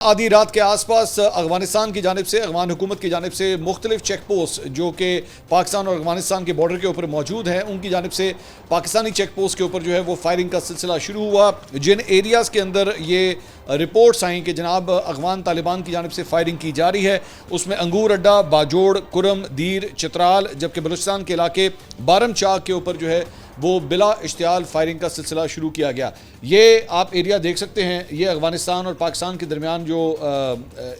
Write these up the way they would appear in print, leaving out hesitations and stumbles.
आधी रात के आसपास अफगानिस्तान की जानिब से, अफगान हुकूमत की जानिब से मुख्तलिफ चेक पोस्ट जो कि पाकिस्तान और अफगानिस्तान के बॉर्डर के ऊपर मौजूद हैं, उनकी जानिब से पाकिस्तानी चेक पोस्ट के ऊपर जो है वो फायरिंग का सिलसिला शुरू हुआ। जिन एरियाज़ के अंदर ये रिपोर्ट्स आई कि जनाब अफगान तालिबान की जानिब से फायरिंग की जा रही है, उसमें अंगूर अड्डा, बाजोड़, कुरम, दीर, चित्राल, जबकि बलूचिस्तान के इलाके बारम चाक के ऊपर जो है वो बिला इश्तियाल फायरिंग का सिलसिला शुरू किया गया। ये आप एरिया देख सकते हैं, ये अफगानिस्तान और पाकिस्तान के दरमियान जो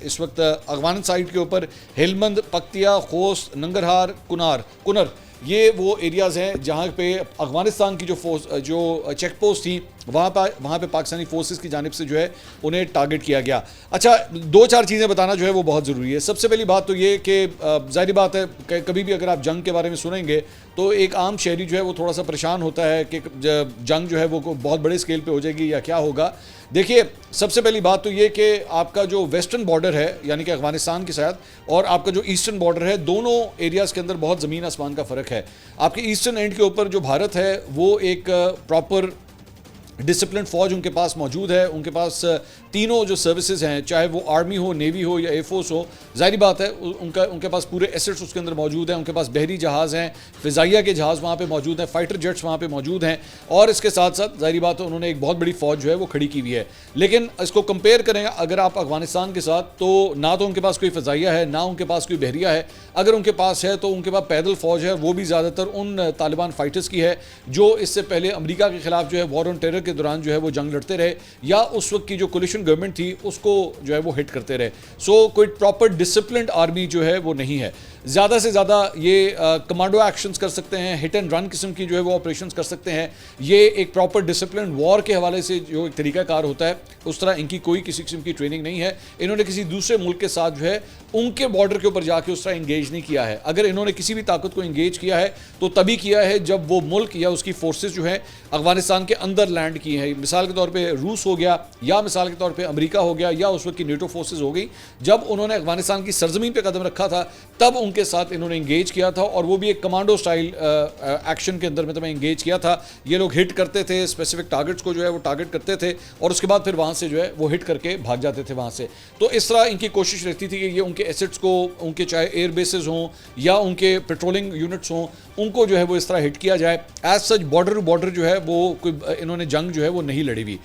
इस वक्त अफगान साइड के ऊपर हेलमंद, पक्तिया, खोस्त, नंगरहार, कुनर ये वो एरियाज़ हैं जहाँ पे अफगानिस्तान की जो चेक पोस्ट थी वहाँ पे पाकिस्तानी फोर्सेस की जानिब से जो है उन्हें टारगेट किया गया। अच्छा, दो चार चीज़ें बताना जो है वो बहुत ज़रूरी है। सबसे पहली बात तो ये कि ज़ाहिर बात है कि कभी भी अगर आप जंग के बारे में सुनेंगे तो एक आम शहरी जो है वो थोड़ा सा परेशान होता है कि जंग जो है वो बहुत बड़े स्केल पे हो जाएगी या क्या होगा। देखिए, सबसे पहली बात तो ये कि आपका जो वेस्टर्न बॉर्डर है यानी कि अफगानिस्तान के साथ और आपका जो ईस्टर्न बॉर्डर है, दोनों एरियाज़ के अंदर बहुत ज़मीन आसमान का फ़र्क है। आपके ईस्टर्न एंड के ऊपर जो भारत है वो एक प्रॉपर डिसिप्लिन फ़ौज उनके पास मौजूद है। उनके पास तीनों जो सर्विसेज हैं, चाहे वो आर्मी हो, नेवी हो या एयरफोर्स हो, ज़ाहिर बात है उनके पास पूरे एसेट्स उसके अंदर मौजूद हैं। उनके पास बहरी जहाज़ हैं, फ़िज़ाइया के जहाज़ वहाँ पे मौजूद हैं, फाइटर जेट्स वहाँ पे मौजूद हैं और इसके साथ साथ ज़ाहिर बात है उन्होंने एक बहुत बड़ी फ़ौज जो है वो खड़ी की हुई है। लेकिन इसको कंपेयर करें अगर आप अफगानिस्तान के साथ, तो ना तो उनके पास कोई फ़िज़ाइया है, ना उनके पास कोई बहरिया है। अगर उनके पास है तो उनके पास पैदल फ़ौज है, वो भी ज़्यादातर उन तालिबान फाइटर्स की है जो इससे पहले अमेरिका के ख़िलाफ़ जो है वॉर ऑन टेरर के दौरान जो है वो जंग लड़ते रहे या उस वक्त की जो कोलिशन गवर्नमेंट थी उसको जो है वो हिट करते रहे। सो कोई प्रॉपर डिसिप्लिन्ड आर्मी जो है वो नहीं है। ज़्यादा से ज़्यादा ये कमांडो एक्शंस कर सकते हैं, हिट एंड रन किस्म की जो है वो ऑपरेशंस कर सकते हैं। ये एक प्रॉपर डिसिप्लिन वॉर के हवाले से जो एक तरीकाकार होता है, उस तरह इनकी कोई किसी किस्म की ट्रेनिंग नहीं है। इन्होंने किसी दूसरे मुल्क के साथ जो है उनके बॉर्डर के ऊपर जाके उस तरह इंगेज नहीं किया है। अगर इन्होंने किसी भी ताकत को इंगेज किया है तो तभी किया है जब वो मुल्क या उसकी फोर्सेस जो है अफगानिस्तान के अंदर लैंड की हैं। मिसाल के तौर पे रूस हो गया या मिसाल के तौर पे अमेरिका हो गया या उस वक्त की नेटो फोर्सेस हो गई। जब उन्होंने अफगानिस्तान की सरजमीन पे कदम रखा था तब उनके साथ इन्होंने इंगेज किया था और वो भी एक कमांडो स्टाइल एक्शन के अंदर में इंगेज किया था। ये लोग हिट करते थे, स्पेसिफिक टारगेट्स को जो है वो टारगेट करते थे और उसके बाद फिर वहाँ से जो है वो हिट करके भाग जाते थे वहाँ से। तो इस तरह इनकी कोशिश रहती थी कि ये उनके एसेट्स को, उनके चाहे एयर बेसेस हों या उनके पेट्रोलिंग यूनिट्स हों, उनको जो है वो इस तरह हिट किया जाए। As such border to border जो है वो कोई इन्होंने जंग जो है वो नहीं लड़ी हुई।